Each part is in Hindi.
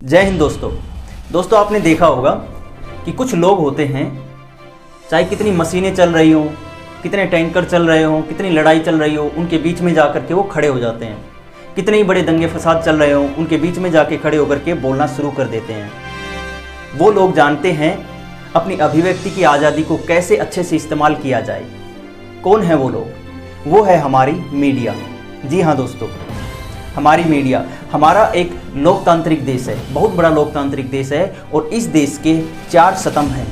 जय हिंद दोस्तों आपने देखा होगा कि कुछ लोग होते हैं, चाहे कितनी मशीनें चल रही हों, कितने टैंकर चल रहे हों, कितनी लड़ाई चल रही हो, उनके बीच में जाकर के वो खड़े हो जाते हैं। कितने ही बड़े दंगे फसाद चल रहे हों, उनके बीच में जाके खड़े होकर के बोलना शुरू कर देते हैं। वो लोग जानते हैं अपनी अभिव्यक्ति की आज़ादी को कैसे अच्छे से इस्तेमाल किया जाए। कौन है वो लोग? वो है हमारी मीडिया। जी हाँ दोस्तों, हमारी मीडिया हमारा एक लोकतांत्रिक देश है, बहुत बड़ा लोकतांत्रिक देश है और इस देश के 4 स्तंभ हैं।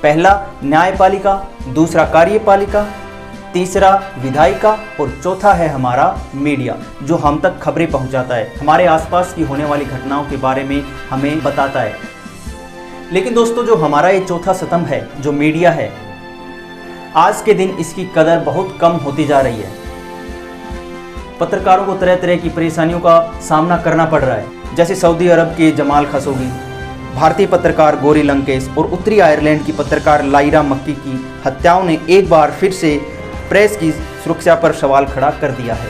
पहला न्यायपालिका, दूसरा कार्यपालिका, तीसरा विधायिका और चौथा है हमारा मीडिया, जो हम तक खबरें पहुंचाता है, हमारे आसपास की होने वाली घटनाओं के बारे में हमें बताता है। लेकिन दोस्तों, जो हमारा ये चौथा स्तंभ है, जो मीडिया है, आज के दिन इसकी कदर बहुत कम होती जा रही है। पत्रकारों को तरह तरह की परेशानियों का सामना करना पड़ रहा है, जैसे सऊदी अरब के जमाल खशोगी, भारतीय पत्रकार गौरी लंकेश और उत्तरी आयरलैंड की पत्रकार लायरा मक्की की हत्याओं ने एक बार फिर से प्रेस की सुरक्षा पर सवाल खड़ा कर दिया है।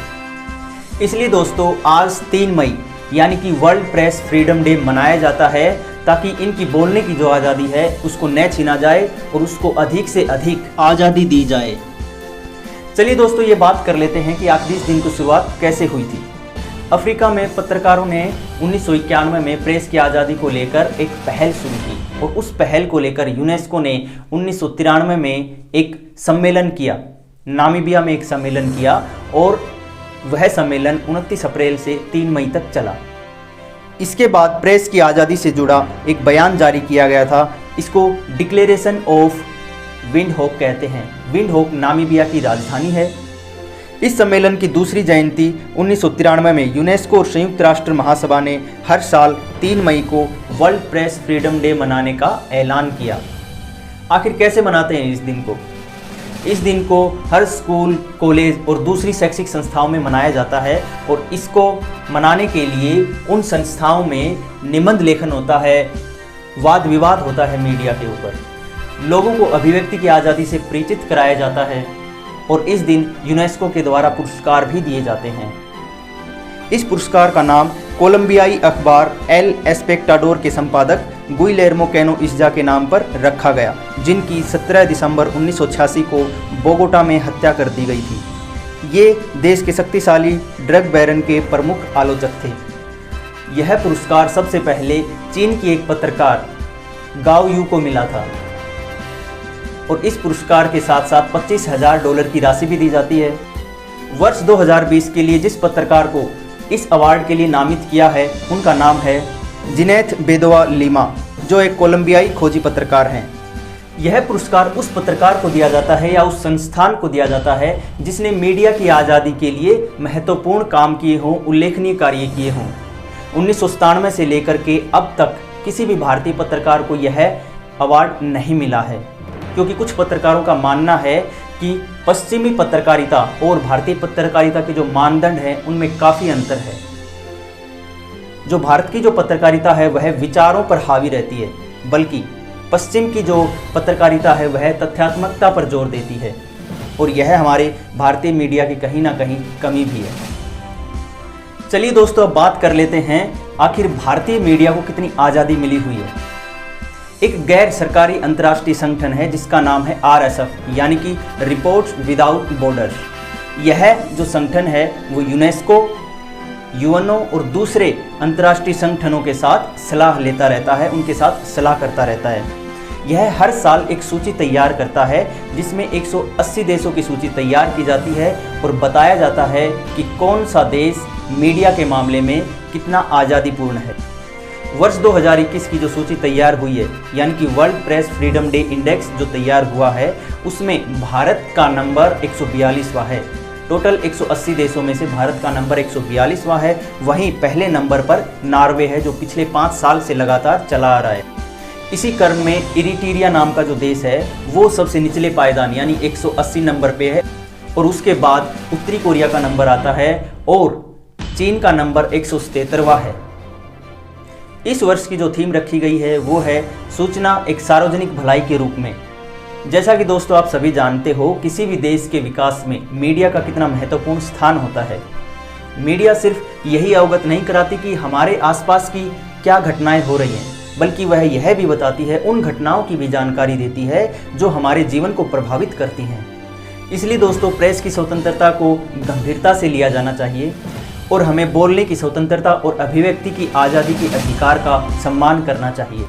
इसलिए दोस्तों, आज 3 मई यानी कि वर्ल्ड प्रेस फ्रीडम डे मनाया जाता है, ताकि इनकी बोलने की जो आज़ादी है उसको न छीना जाए और उसको अधिक से अधिक आज़ादी दी जाए। चलिए दोस्तों, ये बात कर लेते हैं कि आखिर इस दिन की शुरुआत कैसे हुई थी। अफ्रीका में पत्रकारों ने 1991 में प्रेस की आज़ादी को लेकर एक पहल शुरू की और उस पहल को लेकर यूनेस्को ने 1993 में एक सम्मेलन किया, नामीबिया में एक सम्मेलन किया और वह सम्मेलन 29 अप्रैल से 3 मई तक चला। इसके बाद प्रेस की आज़ादी से जुड़ा एक बयान जारी किया गया था। इसको डिक्लेरेशन ऑफ विंडहोक कहते हैं। विंडहोक नामीबिया की राजधानी है। इस सम्मेलन की दूसरी जयंती 1993 में यूनेस्को और संयुक्त राष्ट्र महासभा ने हर साल 3 मई को वर्ल्ड प्रेस फ्रीडम डे मनाने का ऐलान किया। आखिर कैसे मनाते हैं इस दिन को? इस दिन को हर स्कूल, कॉलेज और दूसरी शैक्षिक संस्थाओं में मनाया जाता है और इसको मनाने के लिए उन संस्थाओं में निबंध लेखन होता है, वाद विवाद होता है मीडिया के ऊपर, लोगों को अभिव्यक्ति की आज़ादी से परिचित कराया जाता है और इस दिन यूनेस्को के द्वारा पुरस्कार भी दिए जाते हैं। इस पुरस्कार का नाम कोलंबियाई अखबार एल एस्पेक्टाडोर के संपादक गुइलेर्मो कैनो इस्जा के नाम पर रखा गया, जिनकी 17 दिसंबर 1986 को बोगोटा में हत्या कर दी गई थी। ये देश के शक्तिशाली ड्रग बैरन के प्रमुख आलोचक थे। यह पुरस्कार सबसे पहले चीन की एक पत्रकार गाओ यू को मिला था और इस पुरस्कार के साथ साथ $25,000 की राशि भी दी जाती है। वर्ष 2020 के लिए जिस पत्रकार को इस अवार्ड के लिए नामित किया है, उनका नाम है जिनेथ बेदोआ लिमा, जो एक कोलंबियाई खोजी पत्रकार हैं। यह पुरस्कार उस पत्रकार को दिया जाता है या उस संस्थान को दिया जाता है जिसने मीडिया की आज़ादी के लिए महत्वपूर्ण काम किए हों, उल्लेखनीय कार्य किए हों। 1997 से लेकर के अब तक किसी भी भारतीय पत्रकार को यह अवार्ड नहीं मिला है, क्योंकि कुछ पत्रकारों का मानना है कि पश्चिमी पत्रकारिता और भारतीय पत्रकारिता के जो मानदंड हैं उनमें काफ़ी अंतर है। जो भारत की जो पत्रकारिता है वह विचारों पर हावी रहती है, बल्कि पश्चिम की जो पत्रकारिता है वह तथ्यात्मकता पर जोर देती है और यह हमारे भारतीय मीडिया की कहीं ना कहीं कमी भी है। चलिए दोस्तों, अब बात कर लेते हैं आखिर भारतीय मीडिया को कितनी आज़ादी मिली हुई है। एक गैर सरकारी अंतर्राष्ट्रीय संगठन है जिसका नाम है RSF, यानी कि रिपोर्ट्स विदाउट बॉर्डर्स। यह जो संगठन है वो यूनेस्को, यूएनओ और दूसरे अंतर्राष्ट्रीय संगठनों के साथ सलाह लेता रहता है, उनके साथ सलाह करता रहता है। यह हर साल एक सूची तैयार करता है जिसमें 180 देशों की सूची तैयार की जाती है और बताया जाता है कि कौन सा देश मीडिया के मामले में कितना आज़ादीपूर्ण है। वर्ष 2021 की जो सूची तैयार हुई है, यानी कि world press freedom day index जो तैयार हुआ है, उसमें भारत का नंबर 142वां है। टोटल 180 देशों में से भारत का नंबर 142वां है। वहीं पहले नंबर पर नॉर्वे है, जो पिछले 5 साल से लगातार चला आ रहा है। इसी क्रम में इरिट्रिया नाम का जो देश है वो सबसे निचले पायदान यानी 180 नंबर पे है और उसके बाद उत्तरी कोरिया का नंबर आता है और चीन का नंबर 177वां है। इस वर्ष की जो थीम रखी गई है वो है सूचना एक सार्वजनिक भलाई के रूप में। जैसा कि दोस्तों आप सभी जानते हो, किसी भी देश के विकास में मीडिया का कितना महत्वपूर्ण स्थान होता है। मीडिया सिर्फ यही अवगत नहीं कराती कि हमारे आसपास की क्या घटनाएं हो रही हैं, बल्कि वह यह भी बताती है, उन घटनाओं की भी जानकारी देती है जो हमारे जीवन को प्रभावित करती हैं। इसलिए दोस्तों, प्रेस की स्वतंत्रता को गंभीरता से लिया जाना चाहिए और हमें बोलने की स्वतंत्रता और अभिव्यक्ति की आज़ादी के अधिकार का सम्मान करना चाहिए।